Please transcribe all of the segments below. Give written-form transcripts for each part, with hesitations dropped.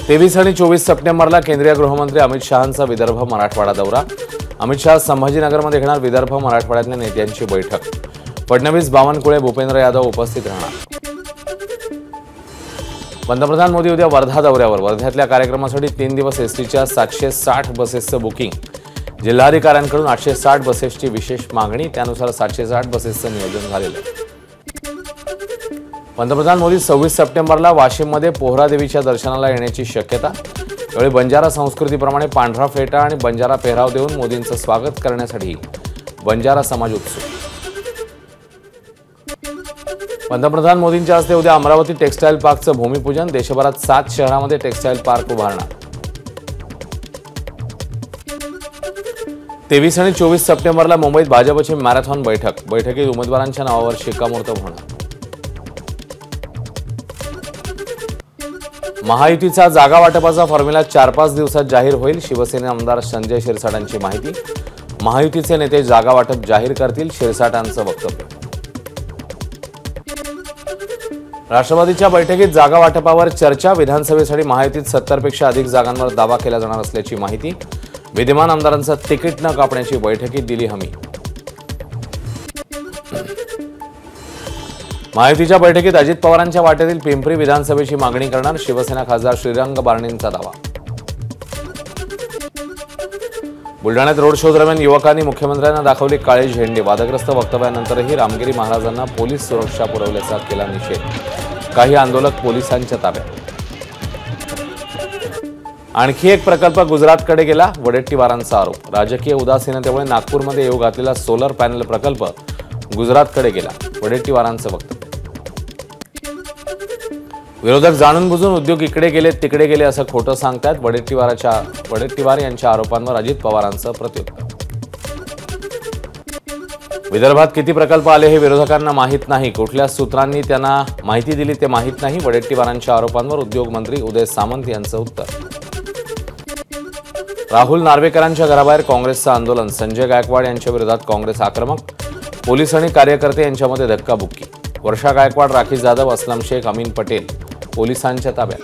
23 आणि 24 सप्टेंबरला केंद्रीय गृहमंत्री अमित शहांचा विदर्भ मराठवाडा दौरा। अमित शहा संभाजीनगरमध्ये घेणार विदर्भ मराठवाड्यातल्या नेत्यांची बैठक। फडणवीस, बावनकुळे, भूपेंद्र यादव उपस्थित राहणार। पंतप्रधान मोदी उद्या वर्धा दौऱ्यावर। वर्ध्यातल्या कार्यक्रमासाठी 3 दिवस एसटीच्या 760 बसेसचं बुकिंग। जिल्हाधिकाऱ्यांकडून 860 बसेसची विशेष मागणी, त्यानुसार 760 बसेसचं नियोजन झालेलं आहे। पंतप्रधान मोदी 26 सप्टेंबरला वाशिममध्ये पोहरा देवीच्या दर्शनाला येण्याची शक्यता। यावेळी बंजारा संस्कृतीप्रमाणे पांढरा फेटा आणि बंजारा पेहराव देऊन मोदींचं स्वागत करण्यासाठी बंजारा समाज उत्सुक। पंतप्रधान मोदींच्या हस्ते उद्या अमरावती टेक्सटाईल पार्कचं भूमिपूजन। देशभरात 7 शहरांमध्ये टेक्सटाईल पार्क उभारणार। 23 आणि 24 सप्टेंबरला मुंबईत भाजपची मॅरेथॉन बैठक। बैठकीत उमेदवारांच्या नावावर शिक्कामोर्तब होणार। महायुतीचा जागा वाटपाचा फॉर्म्युला 4-5 दिवसात जाहीर होईल। शिवसेना आमदार संजय शिरसाटांची माहिती। महायुतीचे नेते जागा वाटप जाहीर करतील, शिरसाटांचं वक्तव्य। राष्ट्रवादीच्या बैठकीत जागा वाटपावर चर्चा। विधानसभेसाठी महायुतीत 70 पेक्षा अधिक जागांवर दावा केला जाणार असल्याची माहिती। विद्यमान आमदारांचं तिकीट न कापण्याची बैठकीत दिली हमी। महायुतीच्या बैठकीत अजित पवारांच्या वाट्यातील पिंपरी विधानसभेची मागणी करणार। शिवसेना खासदार श्रीरंग बारणेंचा दावा। बुलढाण्यात रोड शो दरम्यान युवकांनी मुख्यमंत्र्यांना दाखवले काळे झेंडे। वादग्रस्त वक्तव्यानंतरही रामगिरी महाराजांना पोलीस सुरक्षा पुरवल्याचा केला निषेध। काही आंदोलक पोलिसांच्या ताब्यात। आणखी एक प्रकल्प गुजरातकडे गेला, वडेट्टीवारांचा आरोप। राजकीय उदासीनतेमुळे नागपूरमध्ये येऊ घातलेला सोलर पॅनल प्रकल्प गुजरातकडे गेला, वडेट्टीवारांचं वक्तव्य। विरोधक जाणून बुजून उद्योग इकडे गेले तिकडे गेले असं खोटं सांगतात। वडेट्टीवार यांच्या आरोपांवर अजित पवारांचं प्रत्युत्तर। विदर्भात किती प्रकल्प आले हे विरोधकांना माहीत नाही। कुठल्या सूत्रांनी त्यांना माहिती दिली ते माहीत नाही। वडेट्टीवारांच्या आरोपांवर उद्योगमंत्री उदय सामंत यांचं उत्तर। राहुल नार्वेकरांच्या घराबाहेर काँग्रेसचं आंदोलन। संजय गायकवाड यांच्या विरोधात काँग्रेस आक्रमक। पोलीस आणि कार्यकर्ते यांच्यामध्ये धक्काबुक्की। वर्षा गायकवाड, राखी जाधव, असलम शेख, अमीन पटेल पोलिसांच्या ताब्यात।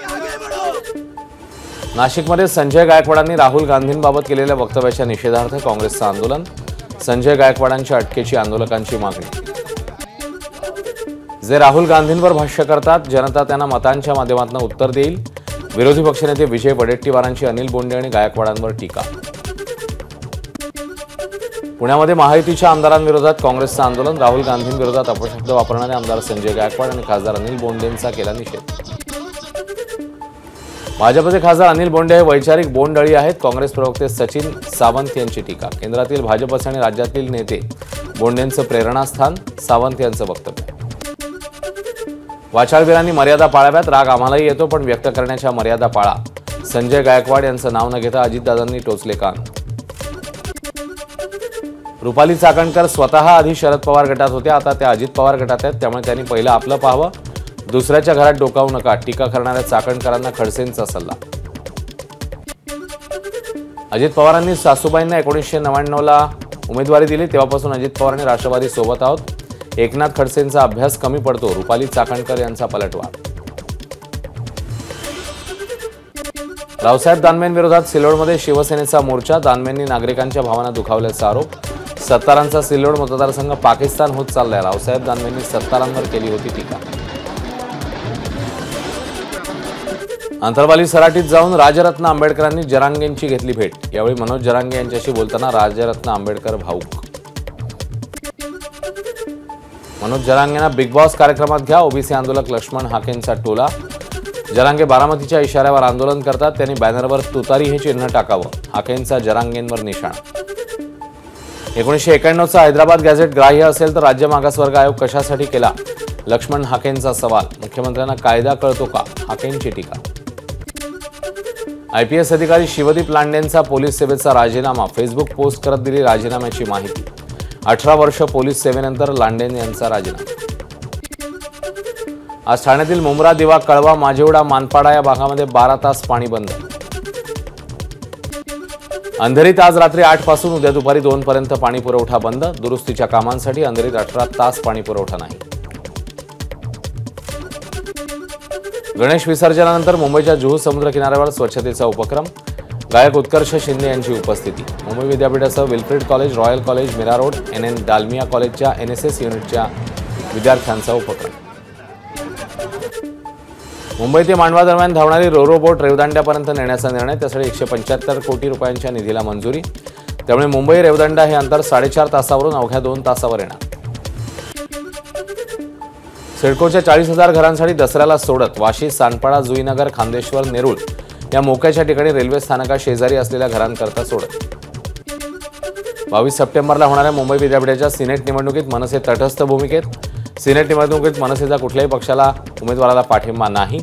नाशिकमध्ये संजय गायकवाडांनी राहुल गांधींबाबत केलेल्या वक्तव्याच्या निषेधार्थ काँग्रेसचं आंदोलन। संजय गायकवाडांच्या अटकेची आंदोलकांची मागणी। जे राहुल गांधींवर भाष्य करतात, जनता त्यांना मतांच्या माध्यमातून उत्तर देईल। विरोधी पक्षनेते विजय वडेट्टीवारांची अनिल बोंडे आणि गायकवाडांवर टीका। पुण्यामध्ये महायुतीच्या आमदारांविरोधात काँग्रेसचं आंदोलन। राहुल गांधींविरोधात अपशब्द वापरणारे आमदार संजय गायकवाड आणि खासदार अनिल बोंडेंचा केला निषेध। भाजपचे खासदार अनिल बोंडे हे वैचारिक बोंडअळी आहेत। काँग्रेस प्रवक्ते सचिन सावंत यांची टीका। केंद्रातील भाजपचे आणि राज्यातील नेते बोंडेंचं प्रेरणास्थान, सावंत यांचं वक्तव्य। वाचाळवीरांनी मर्यादा पाळाव्यात। राग आम्हालाही येतो, पण व्यक्त करण्याच्या मर्यादा पाळा। संजय गायकवाड यांचं नाव न घेता अजितदादांनी टोचले कान। रुपाली चाकणकर स्वतः आधी शरद पवार गटात होत्या, आता त्या अजित पवार गटात आहेत, त्यामुळे त्यांनी पहिलं आपलं पाहावं, दुसऱ्याच्या घरात डोकावू नका। टीका करणाऱ्या चाकणकरांना खडसेंचा सल्ला। अजित पवारांनी सासूबाईंना 1999ला उमेदवारी दिली, तेव्हापासून अजित पवार आणि राष्ट्रवादी सोबत आहोत। एकनाथ खडसेंचा अभ्यास कमी पडतो, रुपाली चाकणकर यांचा पलटवार। रावसाहेब दानवेंविरोधात सिल्लोडमध्ये शिवसेनेचा मोर्चा। दानवेंनी नागरिकांच्या भावना दुखावल्याचा आरोप। सत्तारांचा सिल्लोड मतदारसंघ पाकिस्तान होत चाललाय। रावसाहेब दानवेंनी सत्तारांवर केली होती टीका। अंतरवाली सराटीत जाऊन राजरत्न आंबेडकरांनी जरांगेंची घेतली भेट। यावेळी मनोज जरांगे यांच्याशी बोलताना राजरत्न आंबेडकर भाऊक। मनोज जरांगेंना बिग बॉस कार्यक्रमात घ्या, ओबीसी आंदोलक लक्ष्मण हाकेंचा टोला। जरांगे बारामतीच्या इशाऱ्यावर आंदोलन करतात, त्यांनी बॅनरवर तुतारी हे चिन्ह टाकावं। हाकेंचा जरांगेंवर निशाणा। 1991चा हैदराबाद गॅझेट ग्राह्य असेल तर राज्य मागासवर्ग आयोग कशासाठी केला? लक्ष्मण हाकेंचा सवाल। मुख्यमंत्र्यांना कायदा कळतो का? हाकेंची टीका। आयपीएस अधिकारी शिवदीप लांडेंचा पोलीस सेवेचा राजीनामा। फेसबुक पोस्ट करत दिली राजीनाम्याची माहिती। 18 वर्ष पोलीस सेवेनंतर लांडेन यांचा राजीनामा। आज ठाण्यातील मुंब्रा, दिवा, कळवा, माजिवडा, मानपाडा या भागामध्ये 12 तास पाणी बंद। अंधेरीत आज रात्री 8 पासून उद्या दुपारी 2 पर्यंत पाणी पुरवठा बंद। दुरुस्तीच्या कामांसाठी अंधेरीत 18 तास पाणी पुरवठा नाही। गणेश विसर्जनानंतर मुंबईच्या जुहू समुद्र किनाऱ्यावर स्वच्छतेचा उपक्रम, गायक उत्कर्ष शिंदे यांची उपस्थिती। मुंबई विद्यापीठासह Wilfred college, royal college, Mira road, NN Dalmia कॉलेजच्या NSS युनिटच्या विद्यार्थ्यांचा उपक्रम। मुंबई ते मांडवा दरम्यान धावणारी रोरो बोट रेवदंड्यापर्यंत नेण्याचा निर्णय, त्यासाठी 175 कोटी रुपयांच्या निधीला मंजुरी। त्यामुळे मुंबई रेवदंडा हे अंतर 4.5 तासावरून अवघ्या 2 तासावर येणार। सिडकोच्या 40,000 घरांसाठी दसऱ्याला सोडत वाशी, सानपाडा, जुईनगर, खांदेश्वर, नेरूळ या मोक्याच्या ठिकाणी रेल्वे स्थानका शेजारी असलेल्या घरांकरता सोडत। 22 सप्टेंबरला होणाऱ्या मुंबई विद्यापीठाच्या सिनेट निवडणुकीत मनसे तटस्थ भूमिकेत। सिनेट निवडणुकीत मनसेचा कुठल्याही पक्षाला उमेदवाराला पाठिंबा नाही।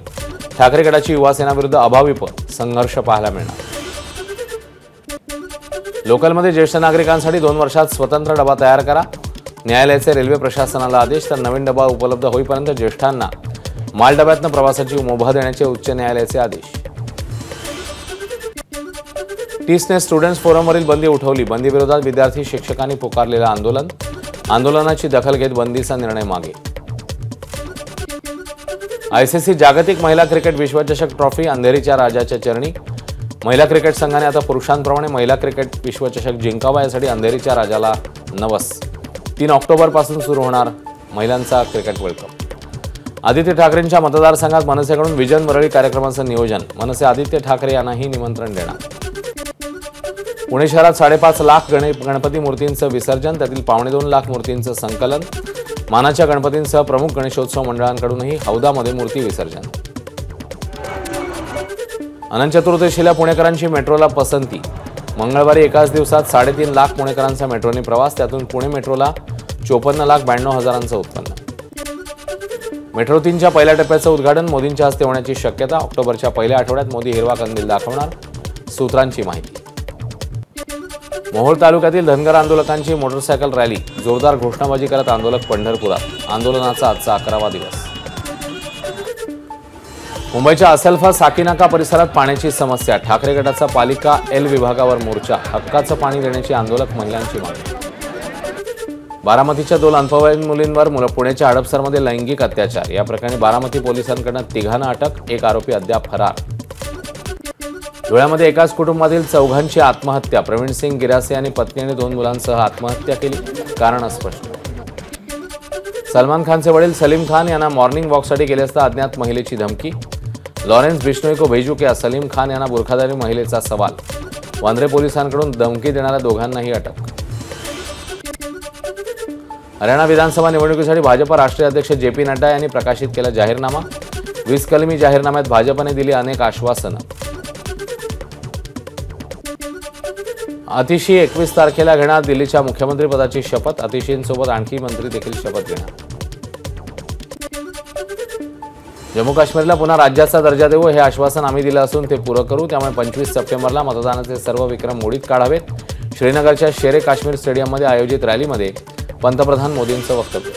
ठाकरे गटाची युवासेना विरुद्ध अभाविप संघर्ष पाहायला मिळणार। लोकलमध्ये ज्येष्ठ नागरिकांसाठी 2 वर्षात स्वतंत्र डबा तयार करा, न्यायालयाचे रेल्वे प्रशासनाला आदेश। तर नवीन डबा उपलब्ध होईपर्यंत ज्येष्ठांना मालडब्यातून प्रवासाची मुभा देण्याचे उच्च न्यायालयाचे आदेश। टीसने स्टुडंट्स फोरमवरील बंदी उठवली, बंदीविरोधात विद्यार्थी शिक्षकांनी पुकारलेलं आंदोलन, आंदोलनाची दखल घेत बंदीचा निर्णय मागे। ICC जागतिक महिला क्रिकेट विश्वचषक ट्रॉफी अंधेरीच्या राजाच्या चरणी, महिला क्रिकेट संघाने आता पुरुषांप्रमाणे महिला क्रिकेट विश्वचषक जिंकावा, यासाठी अंधेरीच्या राजाला नवस। 3 ऑक्टोबरपासून सुरू होणार महिलांचा क्रिकेट वर्ल्ड कप। आदित्य ठाकरेंच्या मतदारसंघात मनसेकडून विजन वरळी कार्यक्रमाचं नियोजन, मनसे आदित्य ठाकरे यांनाही निमंत्रण देणार। पुणे शहरात 5.5 लाख गणपती मूर्तींचं विसर्जन, त्यातील 2.25 लाख मूर्तींचं संकलन। मानाच्या गणपतींसह प्रमुख गणेशोत्सव मंडळांकडूनही हौदामध्ये मूर्ती विसर्जन। अनंत चतुर्दशीला पुणेकरांची मेट्रोला पसंती, मंगळवारी एकाच दिवसात 3.5 लाख पुणेकरांचा मेट्रोने प्रवास, त्यातून पुणे मेट्रोला 54,92,000 उत्पन्न। मेट्रो 3च्या पहिल्या टप्प्याचं उद्घाटन मोदींच्या हस्ते होण्याची शक्यता, ऑक्टोबरच्या पहिल्या आठवड्यात मोदी हिरवा कंदील दाखवणार, सूत्रांची माहिती। मोहोळ तालुक्यातील धनगर आंदोलकांची मोटरसायकल रॅली, जोरदार घोषणाबाजी करत आंदोलक पंढरपुरात, आंदोलनाचा आजचा 11वा दिवस। मुंबईच्या असलफा साकीनाका परिसरात पाण्याची समस्या, ठाकरे गटाचा पालिका L विभागावर मोर्चा, हक्काचं पाणी देण्याची आंदोलक महिलांची मागणी। बारामतीच्या 2 अल्पवयीन मुलींवर पुण्याच्या हडपसरमध्ये लैंगिक अत्याचार, या प्रकरणी बारामती पोलिसांकडून 3 अटक, 1 आरोपी अद्याप फरार। धुळ्यामध्ये एकाच कुटुंबातील 4घांची आत्महत्या, प्रवीण सिंग गिरासे यांनी पत्नी आणि 2 मुलांसह आत्महत्या केली, कारण अस्पष्ट। सलमान खानचे वडील सलीम खान यांना मॉर्निंग वॉकसाठी गेले असता अज्ञात महिलेची धमकी, लॉरेन्स बिश्नोई को भेजू क्या, सलीम खान यांना बुरखाधारी महिलेचा सवाल, वांद्रे पोलिसांकडून धमकी देणाऱ्या 2घांनाही अटक। हरियाणा विधानसभा निवडणुकीसाठी भाजप राष्ट्रीय अध्यक्ष JP नड्डा यांनी प्रकाशित केला जाहीरनामा, 20 कलमी जाहीरनाम्यात भाजपने दिली अनेक आश्वासनं। आतिशी 21 तारखेला घेणार दिल्लीच्या मुख्यमंत्रीपदाची शपथ, आतिशींसोबत आणखी मंत्री देखील शपथ घेणार। जम्मू काश्मीरला पुन्हा राज्याचा दर्जा देऊ हे आश्वासन आम्ही दिलं असून ते पुरं करू, त्यामुळे 25 सप्टेंबरला मतदानाचे सर्व विक्रम मोडीत काढावेत। श्रीनगरच्या शेरे काश्मीर स्टेडियममध्ये आयोजित रॅलीमध्ये पंतप्रधान मोदींचं वक्तव्य।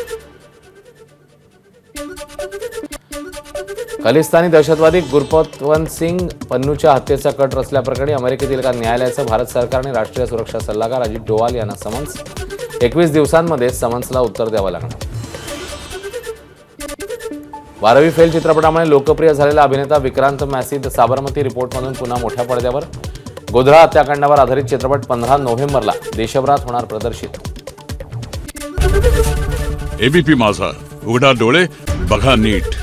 खलिस्तानी दहशतवादी गुरपतवंत सिंग पन्नूच्या हत्येचा कट रचल्याप्रकरणी अमेरिकेतील एका न्यायालयाचं भारत सरकारने राष्ट्रीय सुरक्षा सल्लागार अजित डोवाल यांना समन्स, 21 दिवसांमध्ये समन्सला उत्तर द्यावं लागणार। 12वी फेल चित्रपटामुळे लोकप्रिय झालेला अभिनेता विक्रांत मॅसी द साबरमती रिपोर्टमधून पुन्हा मोठ्या पडद्यावर, गोध्रा हत्याकांडावर आधारित चित्रपट 15 नोव्हेंबरला देशभरात होणार प्रदर्शित। ABP माझा, उघडा डोळे बघा नीट।